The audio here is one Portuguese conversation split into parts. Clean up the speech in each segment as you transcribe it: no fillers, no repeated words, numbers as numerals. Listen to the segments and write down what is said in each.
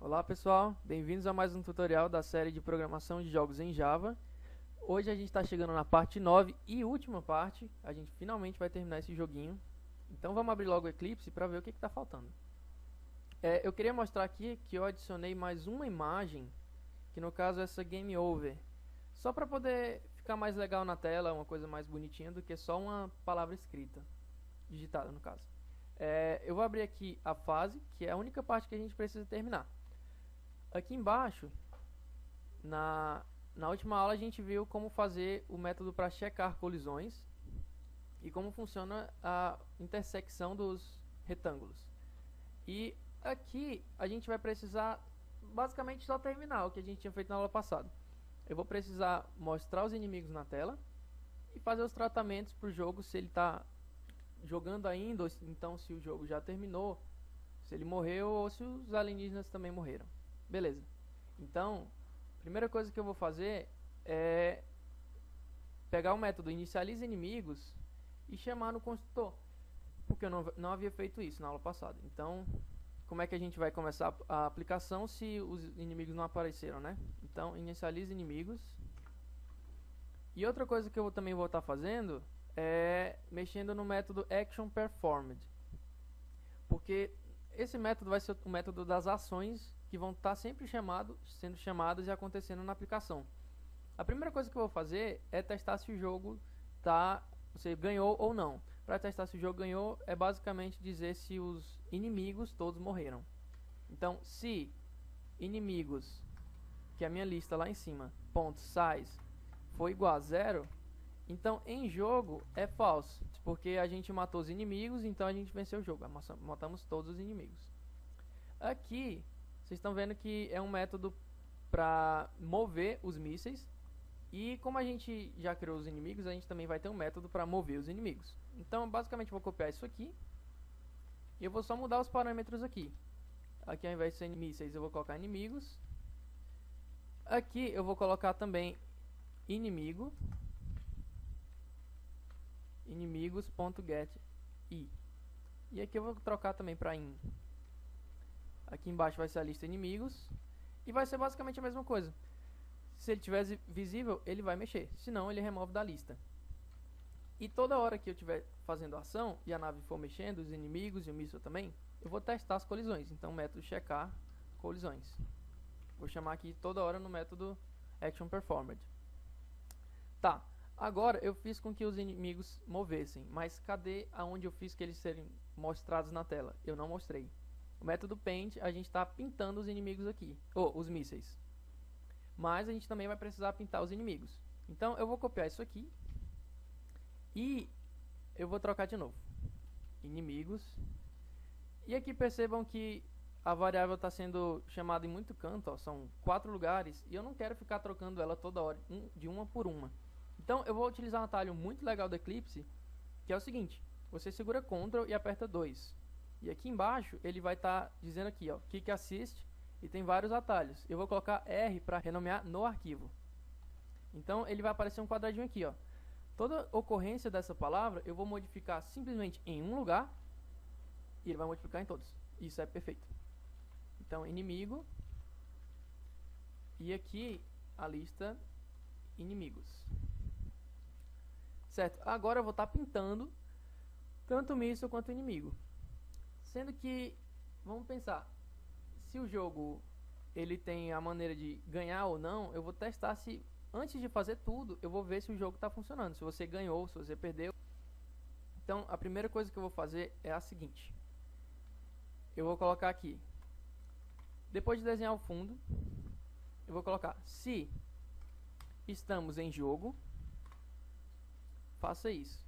Olá pessoal, bem-vindos a mais um tutorial da série de programação de jogos em Java. Hoje a gente está chegando na parte 9 e última parte, a gente finalmente vai terminar esse joguinho. Então vamos abrir logo o Eclipse para ver o que está faltando. Eu queria mostrar aqui que eu adicionei mais uma imagem, que no caso é essa Game Over, só para poder ficar mais legal na tela, uma coisa mais bonitinha do que só uma palavra escrita, digitada no caso. Eu vou abrir aqui a fase, que é a única parte que a gente precisa terminar. Aqui embaixo, na última aula a gente viu como fazer o método para checar colisões e como funciona a intersecção dos retângulos. E aqui a gente vai precisar basicamente só terminar o que a gente tinha feito na aula passada. Eu vou precisar mostrar os inimigos na tela e fazer os tratamentos para o jogo, se ele está jogando ainda, ou então se o jogo já terminou, se ele morreu ou se os alienígenas também morreram. Beleza. Então, a primeira coisa que eu vou fazer é pegar o método inicializa inimigos e chamar no construtor, porque eu não havia feito isso na aula passada. Então, como é que a gente vai começar a aplicação se os inimigos não apareceram, né? Então, inicializa inimigos. E outra coisa que eu também vou estar fazendo é mexendo no método actionPerformed, porque esse método vai ser o método das ações que vão estar sempre sendo chamadas e acontecendo na aplicação. A primeira coisa que eu vou fazer é testar se o jogo você ganhou ou não. Para testar se o jogo ganhou, é basicamente dizer se os inimigos todos morreram. Então, se inimigos, que é a minha lista lá em cima, .size, for igual a 0, então em jogo é false, porque a gente matou os inimigos, então a gente venceu o jogo, matamos todos os inimigos. Aqui, vocês estão vendo que é um método para mover os mísseis, e como a gente já criou os inimigos, a gente também vai ter um método para mover os inimigos. Então, basicamente, eu vou copiar isso aqui, e eu vou só mudar os parâmetros aqui. Aqui, ao invés de ser mísseis, eu vou colocar inimigos. Aqui, eu vou colocar também inimigo, inimigos.getI. E aqui eu vou trocar também para in. Aqui embaixo vai ser a lista inimigos e vai ser basicamente a mesma coisa. Se ele estiver visível, ele vai mexer, senão ele remove da lista. E toda hora que eu estiver fazendo ação e a nave for mexendo, os inimigos e o míssil também, eu vou testar as colisões. Então, método checar colisões. Vou chamar aqui toda hora no método actionPerformed. Tá. Agora eu fiz com que os inimigos movessem, mas cadê aonde eu fiz que eles serem mostrados na tela? Eu não mostrei. O método paint, a gente está pintando os inimigos aqui, ou os mísseis. Mas a gente também vai precisar pintar os inimigos. Então eu vou copiar isso aqui e eu vou trocar de novo. Inimigos. E aqui percebam que a variável está sendo chamada em muito canto, ó, são 4 lugares, e eu não quero ficar trocando ela toda hora, de uma por uma. Então eu vou utilizar um atalho muito legal do Eclipse, que é o seguinte: você segura Ctrl e aperta 2. E aqui embaixo ele vai estar dizendo aqui, ó, Kick Assist, e tem vários atalhos. Eu vou colocar R para renomear no arquivo. Então ele vai aparecer um quadradinho aqui, ó. Toda ocorrência dessa palavra eu vou modificar simplesmente em um lugar e ele vai multiplicar em todos. Isso é perfeito. Então inimigo e aqui a lista inimigos. Certo, agora eu vou estar pintando tanto o míssil quanto o inimigo. Sendo que, vamos pensar, se o jogo ele tem a maneira de ganhar ou não, eu vou testar se, antes de fazer tudo, eu vou ver se o jogo está funcionando, se você ganhou, se você perdeu. Então, a primeira coisa que eu vou fazer é a seguinte. Eu vou colocar aqui, depois de desenhar o fundo, eu vou colocar se estamos em jogo, faça isso.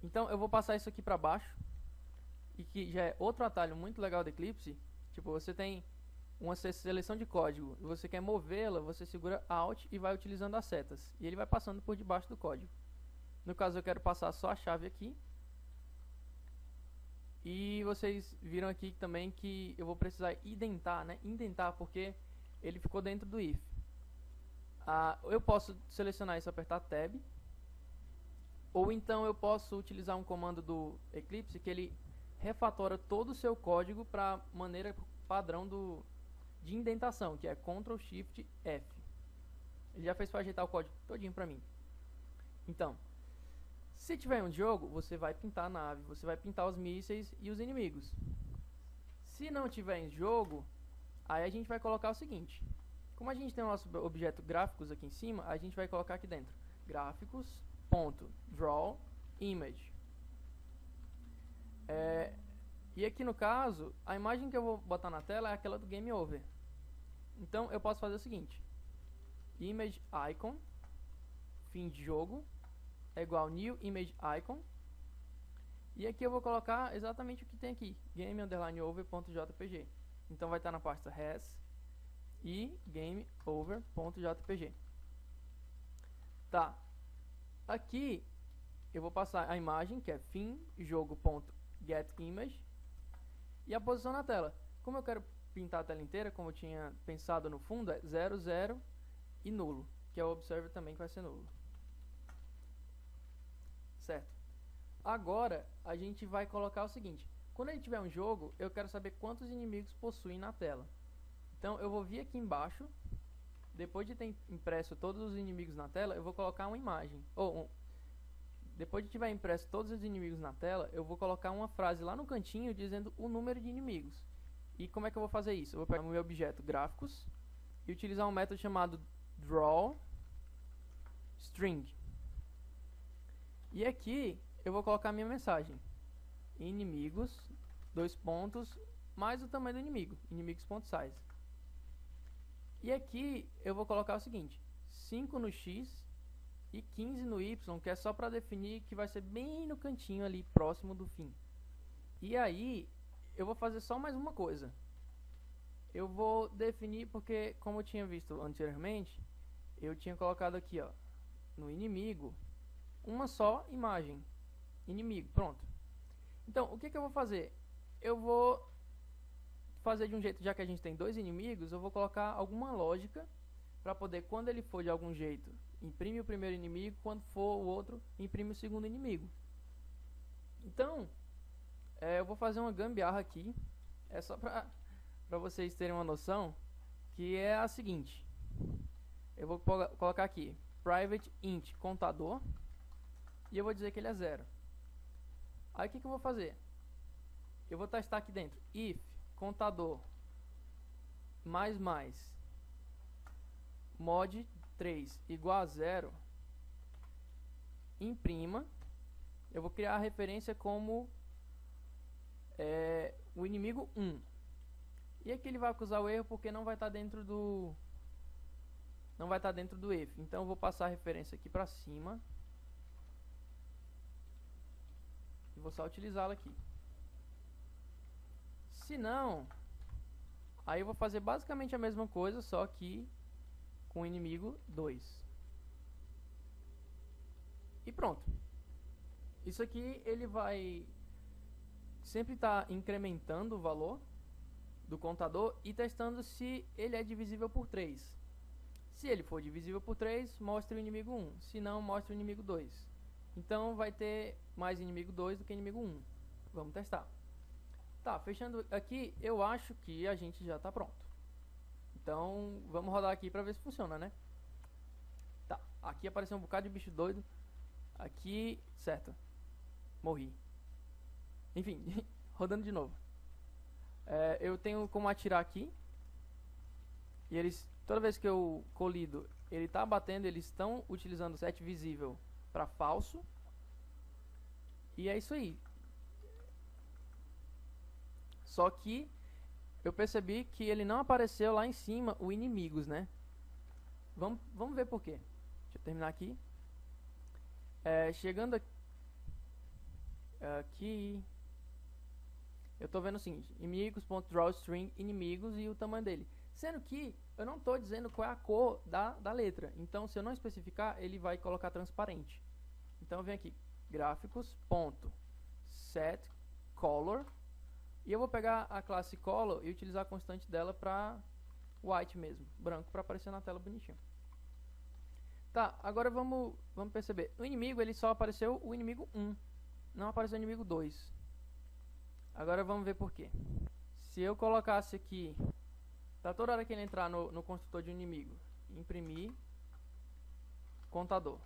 Então eu vou passar isso aqui para baixo, e que já é outro atalho muito legal do Eclipse. Tipo, você tem uma seleção de código e você quer movê-la, você segura Alt e vai utilizando as setas, e ele vai passando por debaixo do código. No caso eu quero passar só a chave aqui, e vocês viram aqui também que eu vou precisar indentar, né? Indentar porque ele ficou dentro do if. Eu posso selecionar isso e apertar Tab, ou então eu posso utilizar um comando do Eclipse que ele refatora todo o seu código para maneira padrão de indentação, que é Ctrl Shift F. Ele já fez para ajeitar o código todinho para mim. Então, se tiver um jogo, você vai pintar a nave, você vai pintar os mísseis e os inimigos. Se não tiver em jogo, aí a gente vai colocar o seguinte. Como a gente tem o nosso objeto gráficos aqui em cima, a gente vai colocar aqui dentro gráficos.draw image. E aqui no caso, a imagem que eu vou botar na tela é aquela do Game Over. Então eu posso fazer o seguinte: image icon, fim de jogo, é igual new image icon. E aqui eu vou colocar exatamente o que tem aqui, game_over.jpg. Então vai estar na pasta res e gameover.jpg. Tá. Aqui eu vou passar a imagem, que é fim jogo.getImage, e a posição na tela. Como eu quero pintar a tela inteira, como eu tinha pensado no fundo, é 0, 0 e nulo, que é o observer também que vai ser nulo. Certo. Agora a gente vai colocar o seguinte: quando ele tiver um jogo, eu quero saber quantos inimigos possuem na tela. Então eu vou vir aqui embaixo, depois de ter impresso todos os inimigos na tela, eu vou colocar uma imagem. Depois de tiver impresso todos os inimigos na tela, eu vou colocar uma frase lá no cantinho dizendo o número de inimigos. E como é que eu vou fazer isso? Eu vou pegar o meu objeto gráficos e utilizar um método chamado drawString. E aqui eu vou colocar a minha mensagem: inimigos, dois pontos, mais o tamanho do inimigo, inimigos.size. E aqui eu vou colocar o seguinte: 5 no X e 15 no Y, que é só para definir que vai ser bem no cantinho ali, próximo do fim. E aí eu vou fazer só mais uma coisa. Eu vou definir, porque como eu tinha visto anteriormente, eu tinha colocado aqui, ó, no inimigo, uma só imagem. Inimigo, pronto. Então, o que eu vou fazer? Eu vou fazer de um jeito, já que a gente tem dois inimigos, eu vou colocar alguma lógica para poder, quando ele for de algum jeito, imprime o primeiro inimigo, quando for o outro, imprime o segundo inimigo. Então, eu vou fazer uma gambiarra aqui, é só para vocês terem uma noção, que é a seguinte: eu vou colocar aqui private int contador e eu vou dizer que ele é 0. Aí o que eu vou fazer? Eu vou testar aqui dentro if contador mais mod 3 igual a 0, imprima. Eu vou criar a referência como o inimigo 1. E aqui ele vai acusar o erro porque não vai estar dentro do if. Então eu vou passar a referência aqui para cima e vou só utilizá-la aqui. Se não, aí eu vou fazer basicamente a mesma coisa, só que com o inimigo 2. E pronto. Isso aqui ele vai sempre estar incrementando o valor do contador e testando se ele é divisível por 3. Se ele for divisível por 3, mostre o inimigo 1. Se não, mostre o inimigo 2. Então vai ter mais inimigo 2 do que inimigo 1. Vamos testar. Tá, fechando aqui, eu acho que a gente já está pronto. Então vamos rodar aqui para ver se funciona, né? Tá, aqui apareceu um bocado de bicho doido. Aqui, certo. Morri. Enfim, rodando de novo. Eu tenho como atirar aqui. E eles, toda vez que eu colido, ele está batendo, eles estão utilizando o set visível para falso. E é isso aí. Só que eu percebi que ele não apareceu lá em cima o inimigos, né? Vamos ver por quê. Deixa eu terminar aqui. Chegando aqui, eu tô vendo o seguinte: inimigos.drawString inimigos e o tamanho dele. Sendo que eu não estou dizendo qual é a cor da letra. Então, se eu não especificar, ele vai colocar transparente. Então, eu venho aqui, gráficos.setColor. E eu vou pegar a classe Color e utilizar a constante dela para white mesmo, branco, para aparecer na tela bonitinho. Tá, agora vamos perceber. O inimigo, ele só apareceu o inimigo 1, não apareceu o inimigo 2. Agora vamos ver por quê. Se eu colocasse aqui Tá, toda hora que ele entrar no construtor de um inimigo, imprimir contador.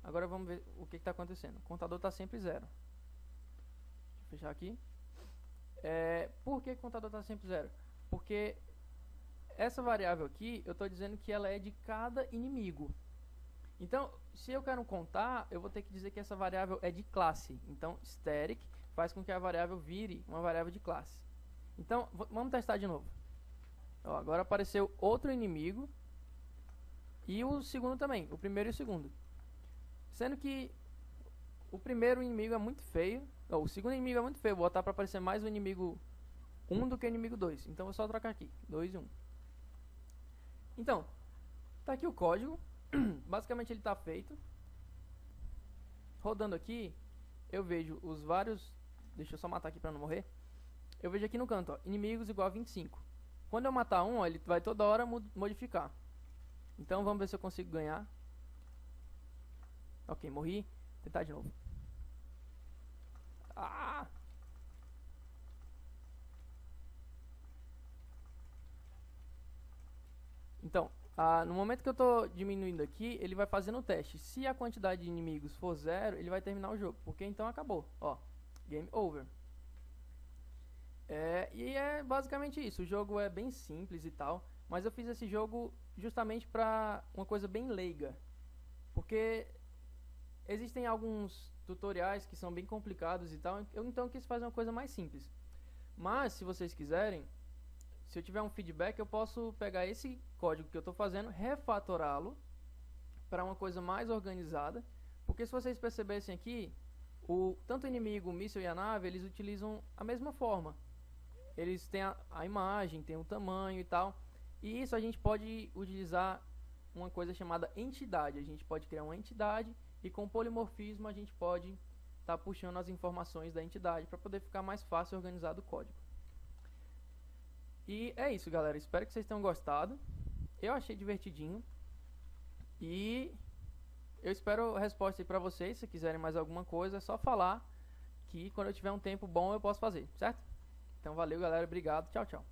Agora vamos ver o que está acontecendo. O contador está sempre 0. Deixa eu fechar aqui. Por que o contador está sempre 0? Porque essa variável aqui, eu estou dizendo que ela é de cada inimigo. Então, se eu quero contar, eu vou ter que dizer que essa variável é de classe. Então, static faz com que a variável vire uma variável de classe. Então, vamos testar de novo. Ó, agora apareceu outro inimigo e o segundo também, o primeiro e o segundo. Sendo que o primeiro inimigo é muito feio, o segundo inimigo é muito feio, vou botar para aparecer mais o inimigo 1 do que o inimigo 2. Então, vou só trocar aqui, 2 e 1. Então, tá aqui o código. Basicamente ele está feito. Rodando aqui, eu vejo os vários... Deixa eu só matar aqui para não morrer. Eu vejo aqui no canto, ó, inimigos igual a 25. Quando eu matar um, ó, ele vai toda hora modificar. Então vamos ver se eu consigo ganhar. Ok, morri. Vou tentar de novo. Ah! Então, no momento que eu estou diminuindo aqui, ele vai fazendo o teste. Se a quantidade de inimigos for 0, ele vai terminar o jogo. Porque então acabou. Ó, game over. E é basicamente isso. O jogo é bem simples e tal. Mas eu fiz esse jogo justamente para uma coisa bem leiga. Porque existem alguns tutoriais que são bem complicados e tal. Eu então quis fazer uma coisa mais simples. Mas, se vocês quiserem, se eu tiver um feedback, eu posso pegar esse código que eu estou fazendo, refatorá-lo para uma coisa mais organizada. Porque se vocês percebessem aqui, tanto o inimigo, o míssil e a nave, eles utilizam a mesma forma. Eles têm a imagem, tem o tamanho e tal. E isso a gente pode utilizar uma coisa chamada entidade. A gente pode criar uma entidade e com polimorfismo a gente pode estar puxando as informações da entidade para poder ficar mais fácil organizado o código. E é isso, galera. Espero que vocês tenham gostado. Eu achei divertidinho. E eu espero a resposta aí pra vocês. Se quiserem mais alguma coisa, é só falar que quando eu tiver um tempo bom eu posso fazer, certo? Então valeu, galera. Obrigado. Tchau, tchau.